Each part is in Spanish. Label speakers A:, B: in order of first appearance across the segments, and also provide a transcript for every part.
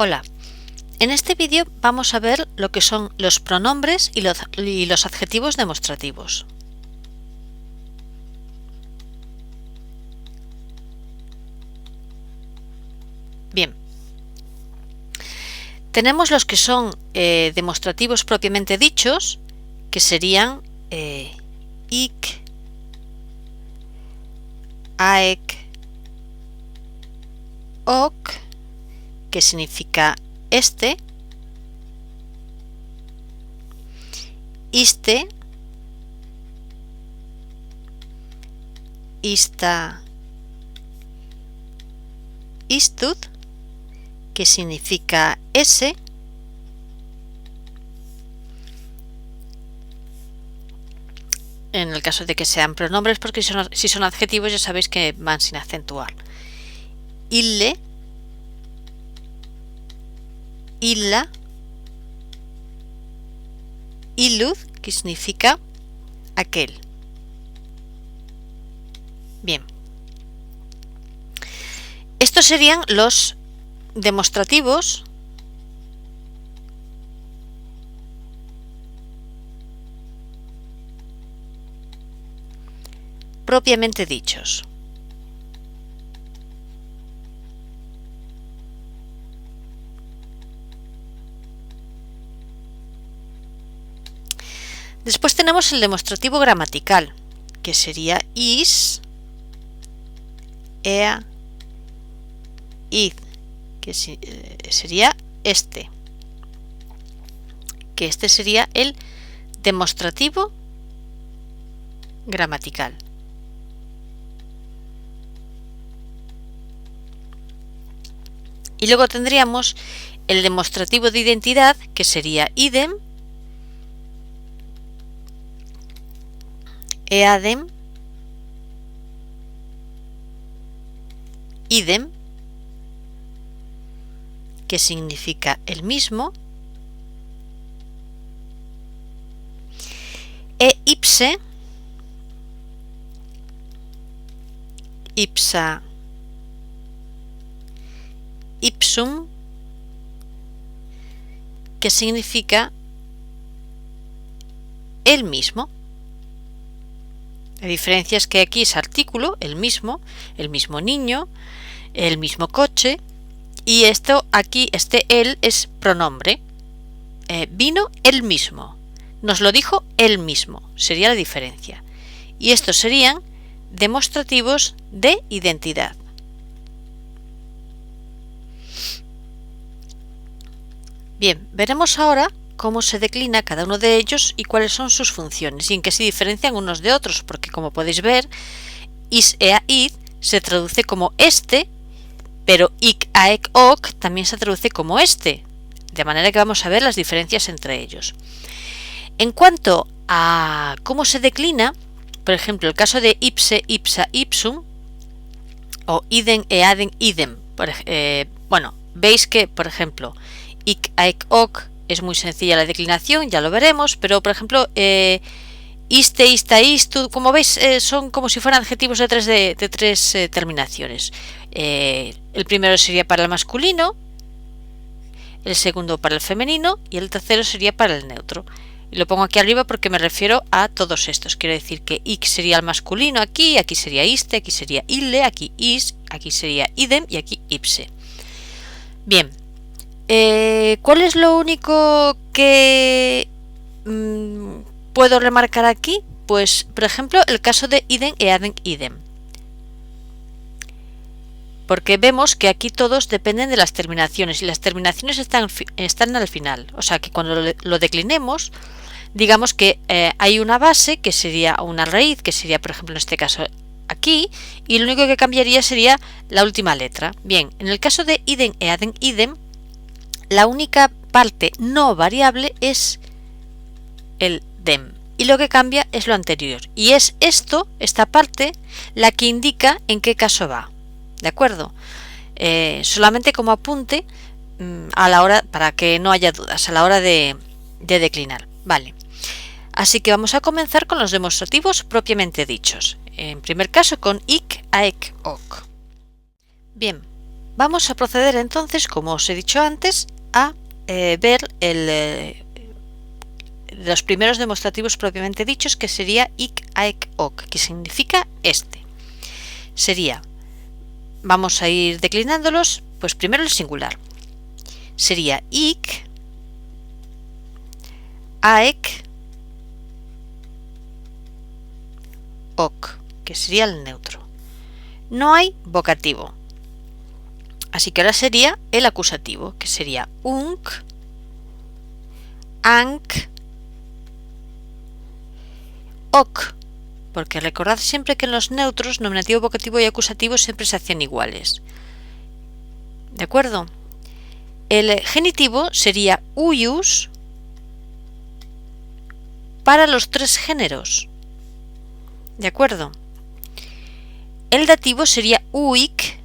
A: Hola, en este vídeo vamos a ver lo que son los pronombres y los adjetivos demostrativos. Bien, tenemos los que son demostrativos propiamente dichos, que serían ik, aek, ok, que significa este, iste, ista, istud, que significa ese, en el caso de que sean pronombres, porque si son adjetivos ya sabéis que van sin acentuar. Ille, illa, illud, que significa aquel. Bien, estos serían los demostrativos propiamente dichos. Después tenemos el demostrativo gramatical, que sería is, ea, id, que sería este, que este sería el demostrativo gramatical. Y luego tendríamos el demostrativo de identidad, que sería idem, eadem, idem, que significa el mismo, e ipse, ipsa, ipsum, que significa el mismo. La diferencia es que aquí es artículo, el mismo niño, el mismo coche, y esto aquí, este él, es pronombre. Vino el mismo, nos lo dijo él mismo, sería la diferencia. Y estos serían demostrativos de identidad. Bien, veremos ahora cómo se declina cada uno de ellos y cuáles son sus funciones y en qué se diferencian unos de otros, porque como podéis ver, is, ea, id se traduce como este, pero ik, aek, ok también se traduce como este, de manera que vamos a ver las diferencias entre ellos. En cuanto a cómo se declina, por ejemplo, el caso de ipse, ipsa, ipsum, o idem, eadem, idem, veis que, por ejemplo, ik, aek, ok es muy sencilla la declinación, ya lo veremos, pero por ejemplo, iste, ista, istud, como veis, son como si fueran adjetivos de tres terminaciones. El primero sería para el masculino, el segundo para el femenino y el tercero sería para el neutro. Y lo pongo aquí arriba porque me refiero a todos estos. Quiero decir que ik sería el masculino aquí sería iste, aquí sería ille, aquí is, aquí sería idem y aquí ipse. Bien. ¿Cuál es lo único que puedo remarcar aquí? Pues, por ejemplo, el caso de idem, eadem, idem. Porque vemos que aquí todos dependen de las terminaciones y las terminaciones están al final. O sea que cuando lo declinemos, digamos que hay una base que sería una raíz, que sería, por ejemplo, en este caso aquí, y lo único que cambiaría sería la última letra. Bien, en el caso de idem, eadem, idem, la única parte no variable es el dem y lo que cambia es lo anterior y es esta parte, la que indica en qué caso va, ¿de acuerdo? Solamente como apunte a la hora, para que no haya dudas a la hora de declinar, ¿vale? Así que vamos a comenzar con los demostrativos propiamente dichos. En primer caso con ik, aek, ok. Bien, vamos a proceder entonces, como os he dicho antes, a ver los primeros demostrativos propiamente dichos, que sería ik, aek, ok, que significa este. Sería, vamos a ir declinándolos, pues primero el singular. Sería ik, aek, ok, que sería el neutro. No hay vocativo. Así que ahora sería el acusativo, que sería unk, ank, ok, porque recordad siempre que en los neutros, nominativo, vocativo y acusativo siempre se hacían iguales. ¿De acuerdo? El genitivo sería uius para los tres géneros. ¿De acuerdo? El dativo sería uic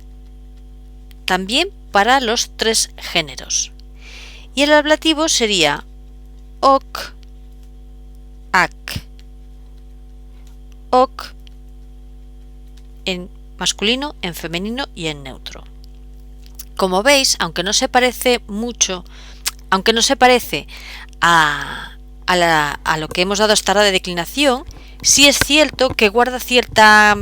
A: también para los tres géneros. Y el ablativo sería ok, ac, ok en masculino, en femenino y en neutro. Como veis, aunque no se parece mucho, aunque no se parece a lo que hemos dado hasta ahora de declinación, sí es cierto que guarda cierta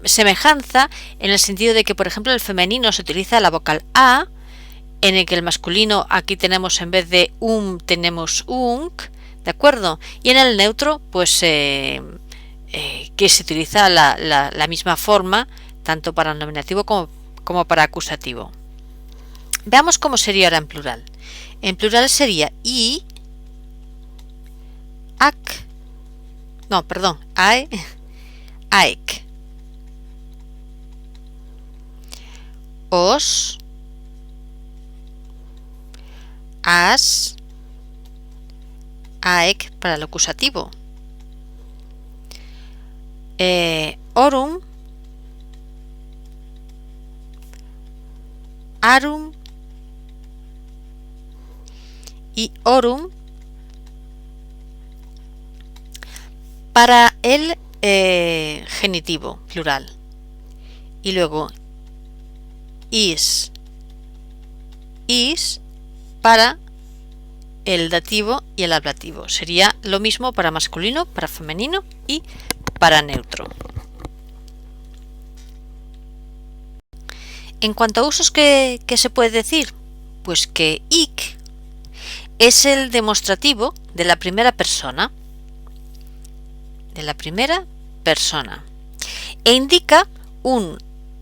A: semejanza, en el sentido de que, por ejemplo, en el femenino se utiliza la vocal a, en el que el masculino aquí tenemos, en vez de tenemos unk, ¿de acuerdo? Y en el neutro, pues que se utiliza la misma forma, tanto para el nominativo como para acusativo. Veamos cómo sería ahora en plural. En plural sería i, ac, no, perdón, ae, aec, os, as, aec para el acusativo, orum, arum y orum para el genitivo plural. Y luego is para el dativo y el ablativo. Sería lo mismo para masculino, para femenino y para neutro. En cuanto a usos que se puede decir, pues que ik es el demostrativo de la primera persona. E indica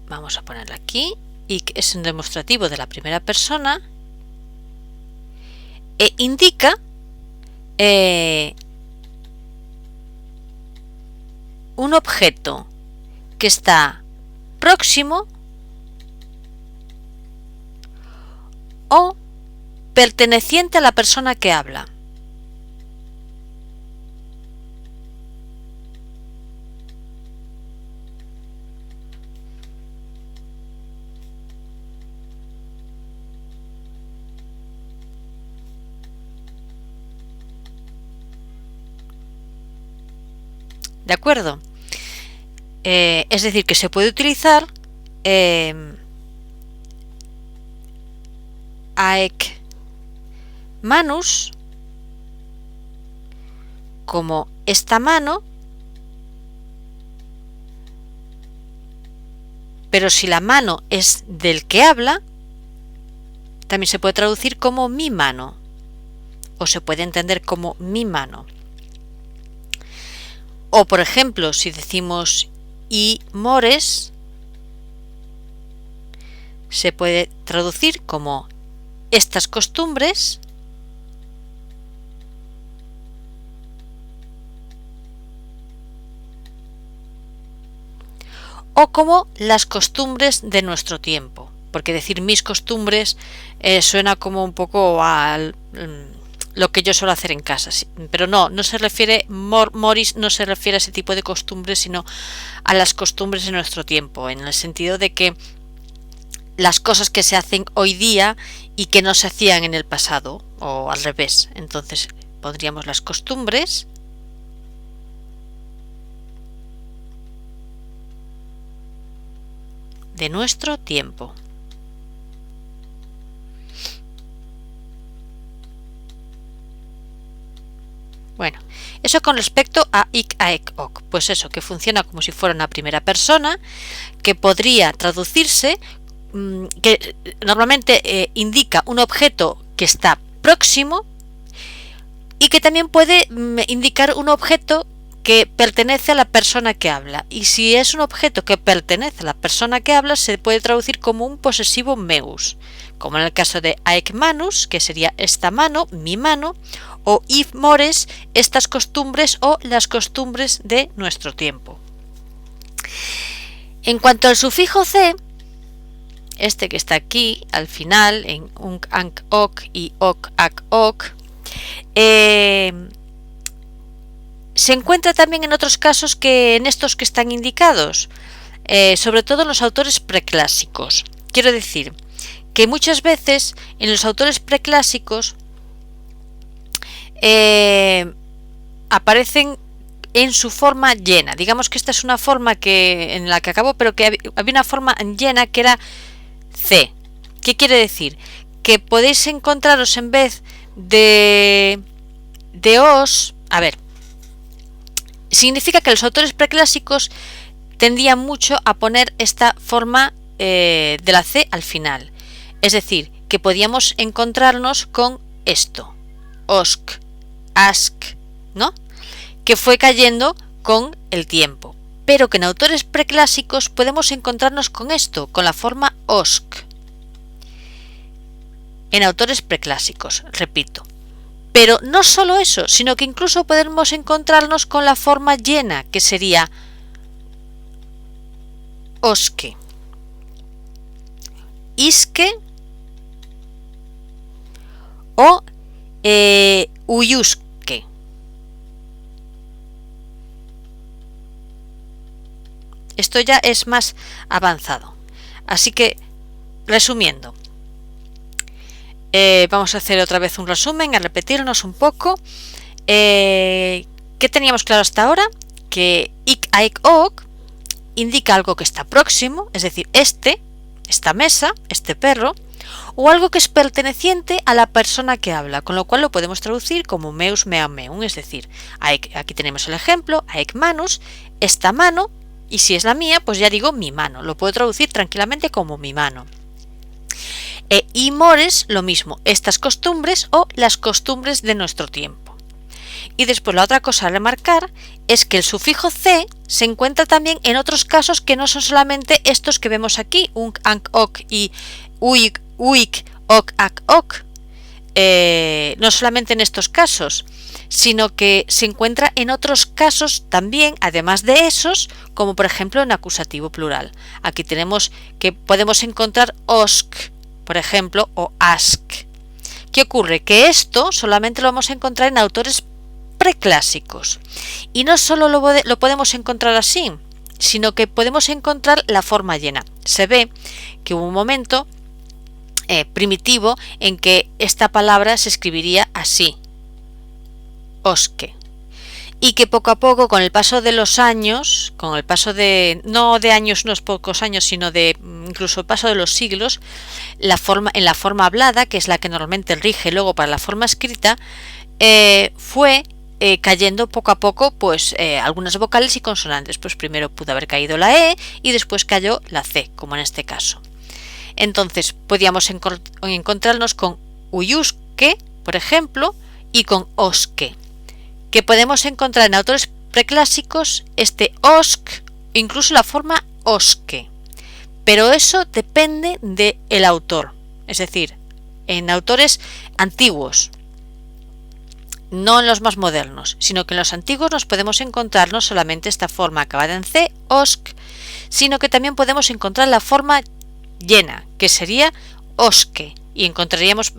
A: vamos a ponerlo aquí, ik es un demostrativo de la primera persona, e indica un objeto que está próximo o perteneciente a la persona que habla. ¿De acuerdo? Es decir, que se puede utilizar aec manus como esta mano, pero si la mano es del que habla, también se puede traducir como mi mano, o se puede entender como mi mano. O, por ejemplo, si decimos y mores, se puede traducir como estas costumbres, o como las costumbres de nuestro tiempo, porque decir mis costumbres suena como un poco a lo que yo suelo hacer en casa, pero no se refiere, moris no se refiere a ese tipo de costumbres, sino a las costumbres de nuestro tiempo, en el sentido de que las cosas que se hacen hoy día y que no se hacían en el pasado, o al revés. Entonces pondríamos las costumbres de nuestro tiempo. Bueno, eso con respecto a ik, aek, ok. Pues eso, que funciona como si fuera una primera persona, que podría traducirse, que normalmente indica un objeto que está próximo y que también puede indicar un objeto que pertenece a la persona que habla. Y si es un objeto que pertenece a la persona que habla, se puede traducir como un posesivo meus, como en el caso de aec manus, que sería esta mano, mi mano, o if mores, estas costumbres o las costumbres de nuestro tiempo. En cuanto al sufijo c, este que está aquí al final, en unk, anc, ok y ok, ac, ok, se encuentra también en otros casos que en estos que están indicados, sobre todo en los autores preclásicos. Quiero decir que muchas veces en los autores preclásicos aparecen en su forma llena. Digamos que esta es una forma en la que acabó, pero que había una forma llena que era C. ¿Qué quiere decir? Que podéis encontraros en vez de os, a ver, significa que los autores preclásicos tendían mucho a poner esta forma de la C al final. Es decir, que podíamos encontrarnos con esto, osk, ask, ¿no? Que fue cayendo con el tiempo. Pero que en autores preclásicos podemos encontrarnos con esto, con la forma osk. En autores preclásicos, repito. Pero no solo eso, sino que incluso podemos encontrarnos con la forma llena, que sería oske, iske o uyuske. Esto ya es más avanzado. Así que, resumiendo, vamos a hacer otra vez un resumen, a repetirnos un poco. ¿Qué teníamos claro hasta ahora? Que ik, aek, ok indica algo que está próximo, es decir, esta mesa, este perro, o algo que es perteneciente a la persona que habla, con lo cual lo podemos traducir como meus, mea, meum, es decir, aquí tenemos el ejemplo, aec manus, esta mano, y si es la mía, pues ya digo mi mano, lo puedo traducir tranquilamente como mi mano. Y mores, lo mismo, estas costumbres o las costumbres de nuestro tiempo. Y después la otra cosa a remarcar es que el sufijo c se encuentra también en otros casos que no son solamente estos que vemos aquí, unk, anc, ok y uik, ok, ac, ok. No solamente en estos casos, sino que se encuentra en otros casos también, además de esos, como por ejemplo en acusativo plural. Aquí tenemos que podemos encontrar osk, por ejemplo, o ask. ¿Qué ocurre? Que esto solamente lo vamos a encontrar en autores preclásicos. Y no solo lo podemos encontrar así, sino que podemos encontrar la forma llena. Se ve que hubo un momento primitivo en que esta palabra se escribiría así, oske, y que poco a poco, con el paso de los años, con el paso de, no de años, unos pocos años, sino de incluso el paso de los siglos, en la forma hablada, que es la que normalmente rige luego para la forma escrita, fue cayendo poco a poco pues algunas vocales y consonantes. Pues primero pudo haber caído la E y después cayó la C, como en este caso. Entonces podíamos encontrarnos con uyuske, por ejemplo, y con oske, que podemos encontrar en autores preclásicos este osk, incluso la forma oske. Pero eso depende del autor, es decir, en autores antiguos, no en los más modernos, sino que en los antiguos nos podemos encontrar no solamente esta forma acabada en C, osk, sino que también podemos encontrar la forma llena, que sería oske, y encontraríamos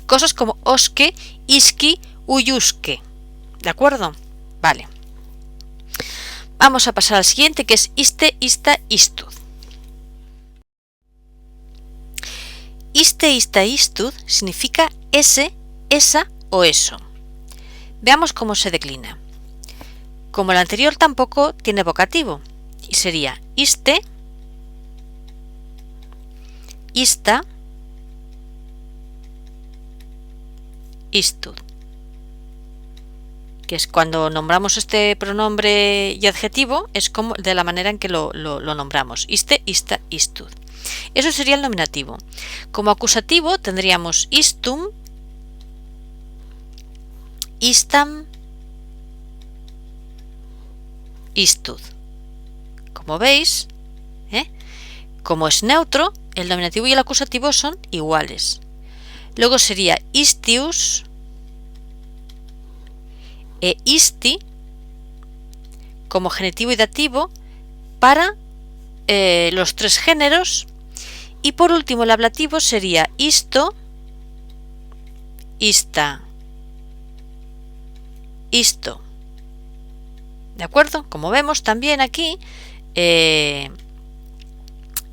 A: cosas como oske, iski, uyuske. ¿De acuerdo? Vale. Vamos a pasar al siguiente, que es iste, ista, istud. Iste, ista, istud significa ese, esa o eso. Veamos cómo se declina. Como el anterior tampoco tiene vocativo, y sería iste, ista, istud, que es cuando nombramos este pronombre y adjetivo, es como de la manera en que lo nombramos, iste, ista, istud. Eso sería el nominativo. Como acusativo tendríamos istum, istam, istud. Como veis, como es neutro, el nominativo y el acusativo son iguales. Luego sería istius e isti como genitivo y dativo para los tres géneros. Y por último el ablativo sería isto, ista, isto. ¿De acuerdo? Como vemos también aquí,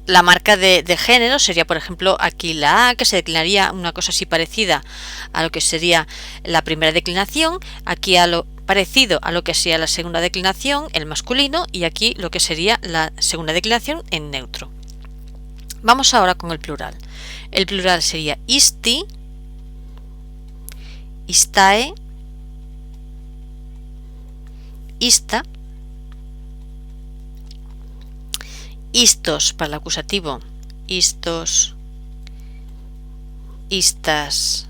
A: la marca de género sería, por ejemplo, aquí la A, que se declinaría una cosa así parecida a lo que sería la primera declinación, aquí a lo parecido a lo que sería la segunda declinación, el masculino, y aquí lo que sería la segunda declinación en neutro. Vamos ahora con el plural. El plural sería isti, istae, ista, istos para el acusativo, istos, istas,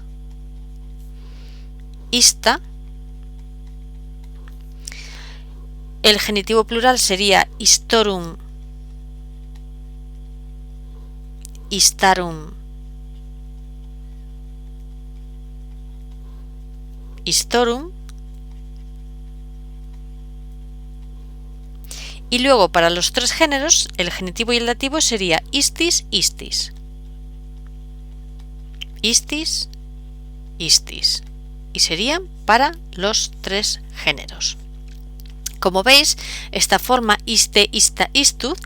A: ista. El genitivo plural sería istorum, istarum, istorum. Y luego para los tres géneros, el genitivo y el dativo sería istis, istis, istis, istis. Y serían para los tres géneros. Como veis, esta forma iste, ista, istud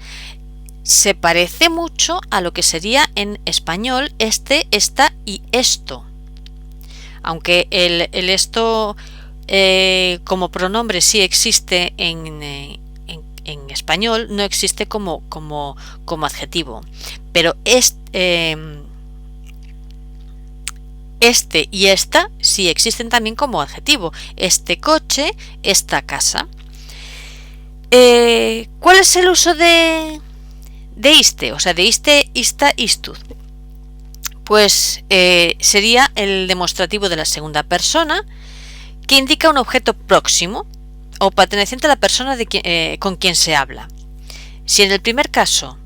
A: se parece mucho a lo que sería en español este, esta y esto. Aunque el esto como pronombre sí existe en español, no existe como adjetivo. Pero este y esta sí existen también como adjetivo. Este coche, esta casa. ¿Cuál es el uso de iste? O sea, de iste, ista, istud. Pues sería el demostrativo de la segunda persona que indica un objeto próximo o perteneciente a la persona con quien se habla. Si en el primer caso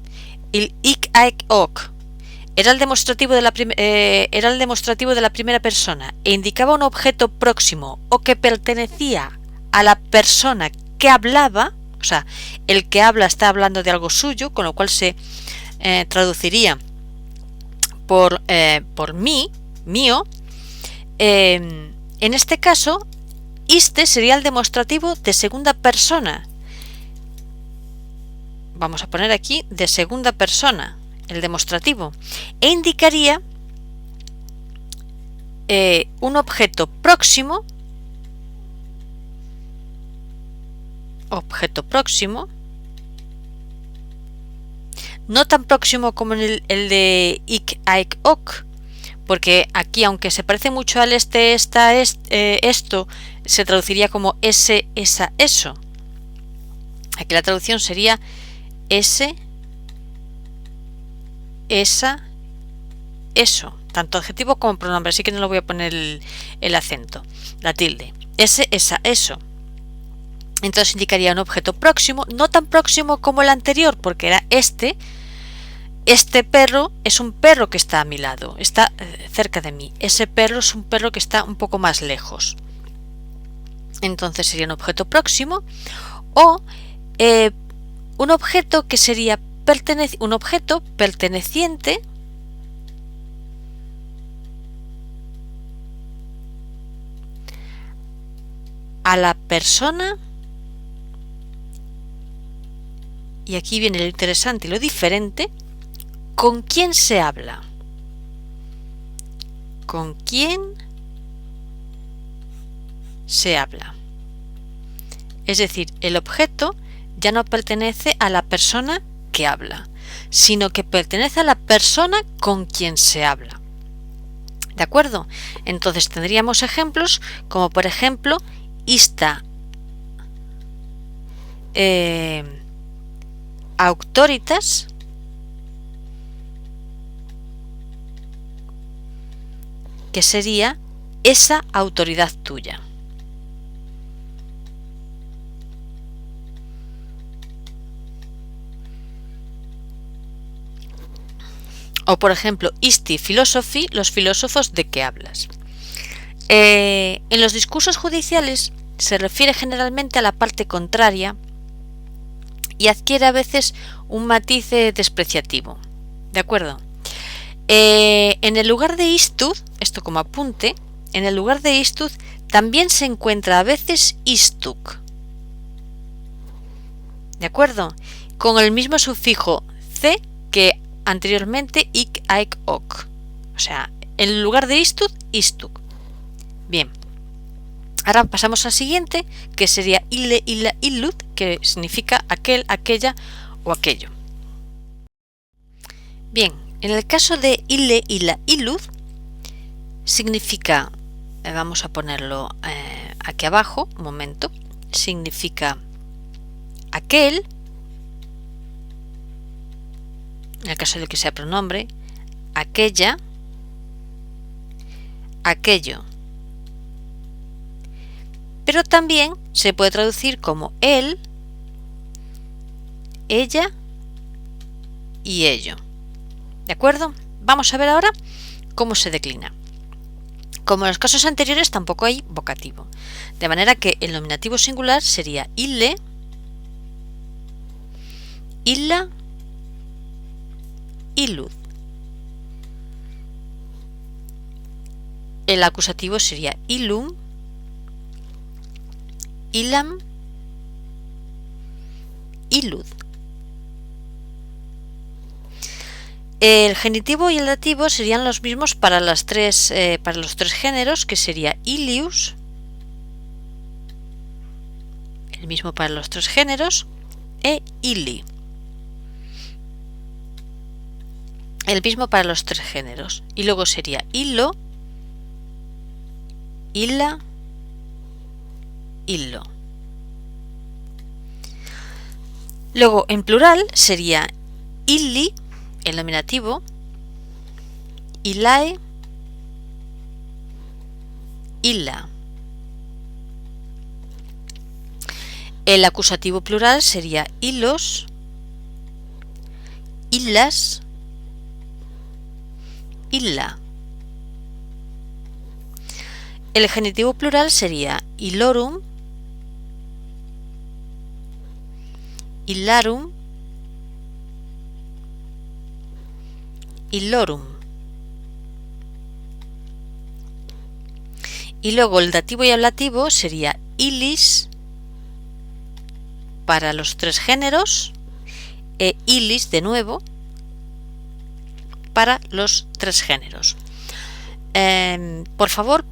A: el ik, aek, ok era el demostrativo de la primera persona e indicaba un objeto próximo o que pertenecía a la persona que hablaba, o sea, el que habla está hablando de algo suyo, con lo cual se traduciría por mí, mío. En este caso, iste sería el demostrativo de segunda persona. Vamos a poner aquí de segunda persona, el demostrativo, e indicaría un objeto próximo, no tan próximo como en el de ik, aek, ok, porque aquí, aunque se parece mucho al este, esta, esto, se traduciría como ese, esa, eso. Aquí la traducción sería ese, esa, eso, tanto adjetivo como pronombre, así que no le voy a poner el acento, la tilde. Ese, esa, eso. Entonces indicaría un objeto próximo, no tan próximo como el anterior, porque era este. Este perro es un perro que está a mi lado, está cerca de mí. Ese perro es un perro que está un poco más lejos. Entonces sería un objeto próximo o un objeto que sería un objeto perteneciente a la persona. Y aquí viene lo interesante y lo diferente. ¿Con quién se habla? ¿Con quién se habla? Es decir, el objeto ya no pertenece a la persona que habla. sino que pertenece a la persona con quien se habla. ¿De acuerdo? Entonces tendríamos ejemplos como por ejemplo ista auctoritas que sería esa autoridad tuya. O por ejemplo, isti philosophy, los filósofos de que hablas. En los discursos judiciales se refiere generalmente a la parte contraria y adquiere a veces un matiz despreciativo. ¿De acuerdo? En el lugar de istud, esto como apunte, en el lugar de istud también se encuentra a veces istuk. ¿De acuerdo? Con el mismo sufijo c que anteriormente ik, aik, ok. O sea, en el lugar de istud, istuk. Bien. Ahora pasamos al siguiente, que sería ille, illa, illut, que significa aquel, aquella o aquello. Bien, en el caso de ille, illa, illut, significa, vamos a ponerlo aquí abajo, un momento, significa aquel, en el caso de que sea pronombre, aquella, aquello. Pero también se puede traducir como él, ella y ello. ¿De acuerdo? Vamos a ver ahora cómo se declina. Como en los casos anteriores, tampoco hay vocativo. De manera que el nominativo singular sería ille, illa, illud. El acusativo sería illum, illam, illud. El genitivo y el dativo serían los mismos para los tres géneros, que sería illius, el mismo para los tres géneros, e illi, el mismo para los tres géneros. Y luego sería illo, illa, illo. Luego en plural sería illi, el nominativo, illae, illa. El acusativo plural sería illos, illas, illa. El genitivo plural sería illorum, illarum, illorum. Y luego el dativo y ablativo sería illis para los tres géneros e illis de nuevo para los tres géneros. Por favor,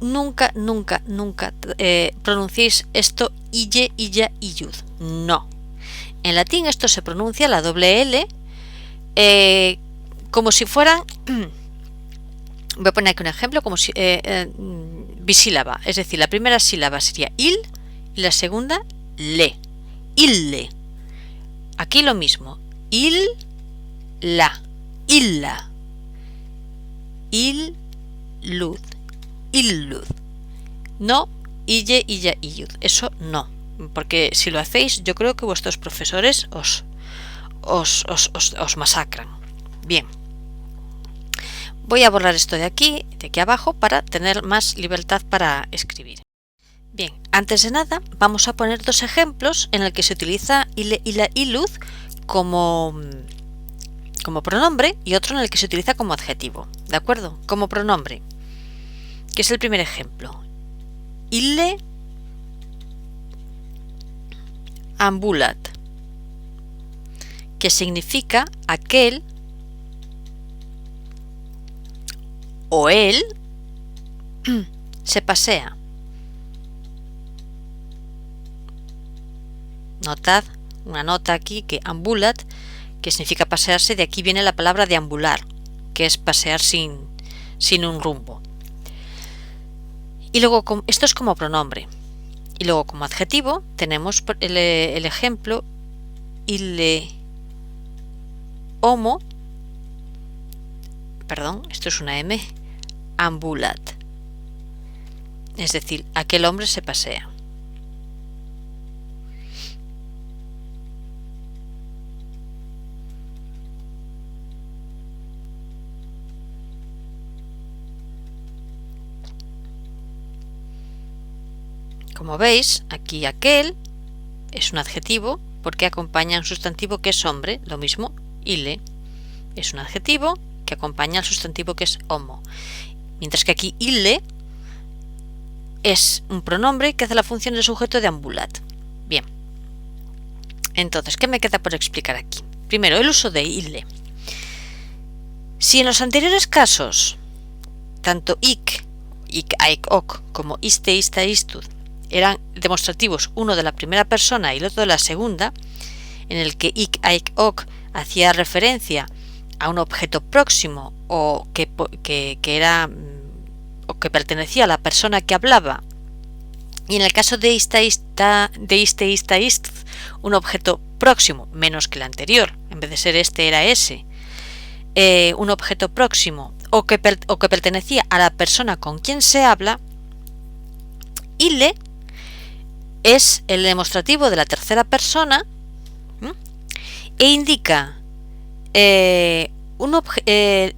A: nunca pronunciéis esto ille, illa, illud. No. En latín esto se pronuncia la doble L como si fueran, voy a poner aquí un ejemplo, como si bisílaba, es decir, la primera sílaba sería il y la segunda le, ille. Aquí lo mismo, il, la, illa, il, lud, illud. No ille, illa, illud. Eso no, porque si lo hacéis yo creo que vuestros profesores os masacran. Bien, voy a borrar esto de aquí abajo para tener más libertad para escribir. Bien, antes de nada vamos a poner dos ejemplos en el que se utiliza ille, illa, illud como pronombre y otro en el que se utiliza como adjetivo. ¿De acuerdo? Como pronombre, que es el primer ejemplo. Ille ambulat, que significa aquel o él se pasea. Notad una nota aquí que ambulat que significa pasearse. De aquí viene la palabra deambular, que es pasear sin un rumbo. Y luego esto es como pronombre. Y luego como adjetivo tenemos el ejemplo ille homo, perdón, esto es una M, ambulat. Es decir, aquel hombre se pasea. Como veis, aquí aquel es un adjetivo porque acompaña un sustantivo que es hombre, lo mismo, ille es un adjetivo que acompaña al sustantivo que es homo, mientras que aquí ille es un pronombre que hace la función de sujeto de ambulat. Bien, entonces, ¿qué me queda por explicar aquí? Primero, el uso de ille. Si en los anteriores casos, tanto ik, aik, ok, como iste, ista, istud, eran demostrativos, uno de la primera persona y el otro de la segunda, en el que ik, aik, ok hacía referencia a un objeto próximo o que era o que pertenecía a la persona que hablaba, y en el caso de iste, ista, ist, un objeto próximo, menos que el anterior, en vez de ser este era ese, un objeto próximo o que pertenecía a la persona con quien se habla, ille es el demostrativo de la tercera persona e indica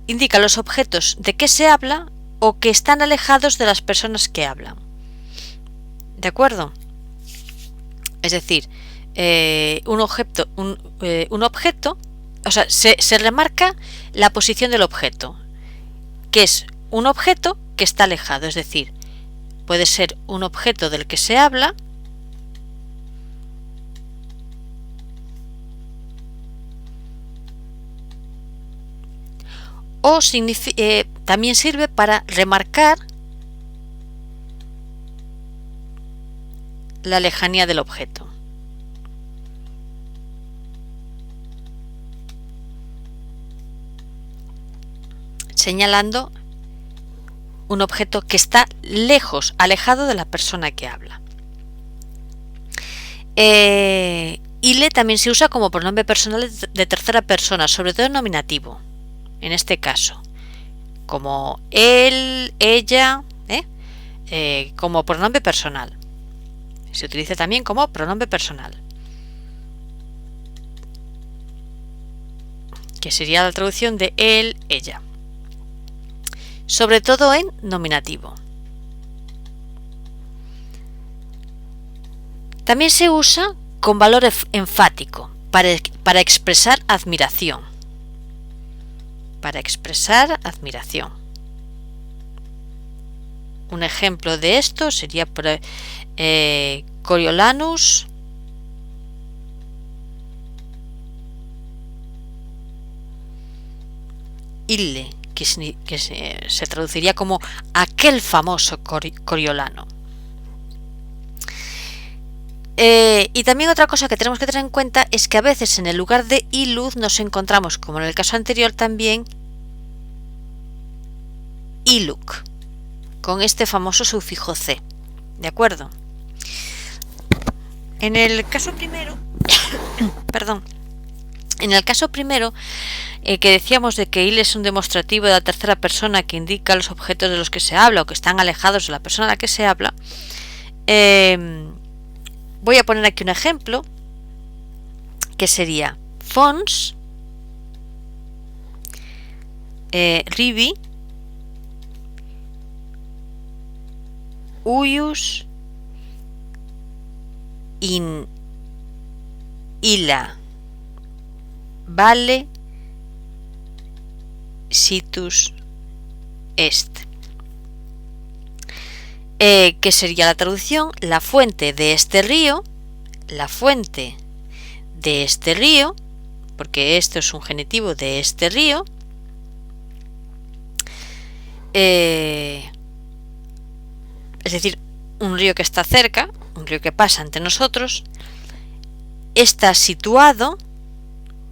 A: indica los objetos de que se habla o que están alejados de las personas que hablan. ¿De acuerdo? Es decir, un objeto, o sea, se remarca la posición del objeto, que es un objeto que está alejado, es decir, puede ser un objeto del que se habla o también sirve para remarcar la lejanía del objeto. Señalando un objeto que está lejos, alejado de la persona que habla. Ille también se usa como pronombre personal de tercera persona, sobre todo en nominativo. En este caso, como él, ella, como pronombre personal. Se utiliza también como pronombre personal, que sería la traducción de él, ella. Sobre todo en nominativo. También se usa con valor enfático para expresar admiración. Para expresar admiración. Un ejemplo de esto sería Coriolanus ille, que se traduciría como aquel famoso Coriolano. Y también otra cosa que tenemos que tener en cuenta es que a veces en el lugar de illud nos encontramos, como en el caso anterior, también iluk, con este famoso sufijo c. ¿De acuerdo? En el caso primero, perdón, en el caso primero, que decíamos de que ille es un demostrativo de la tercera persona que indica los objetos de los que se habla o que están alejados de la persona a la que se habla, voy a poner aquí un ejemplo que sería fons ribi uius in illa vale situs est, que sería la traducción: la fuente de este río, porque esto es un genitivo de este río, es decir, un río que está cerca, un río que pasa entre nosotros, está situado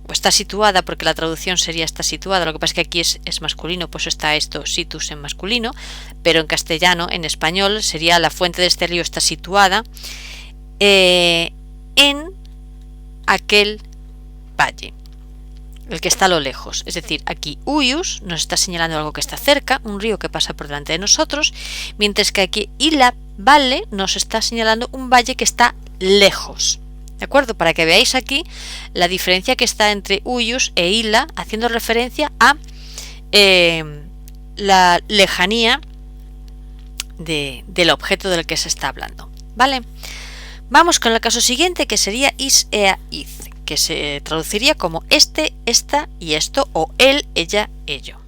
A: o está situada, porque la traducción sería está situada, lo que pasa es que aquí es masculino, pues está esto situs en masculino, pero en castellano, en español, sería la fuente de este río está situada en aquel valle, el que está a lo lejos. Es decir, aquí Uyus nos está señalando algo que está cerca, un río que pasa por delante de nosotros, mientras que aquí Ila Valle nos está señalando un valle que está lejos. ¿De acuerdo? Para que veáis aquí la diferencia que está entre Uyus e Ila, haciendo referencia a la lejanía del objeto del que se está hablando. ¿Vale? Vamos con el caso siguiente, que sería is, ea, iz, que se traduciría como este, esta y esto, o él, ella, ello.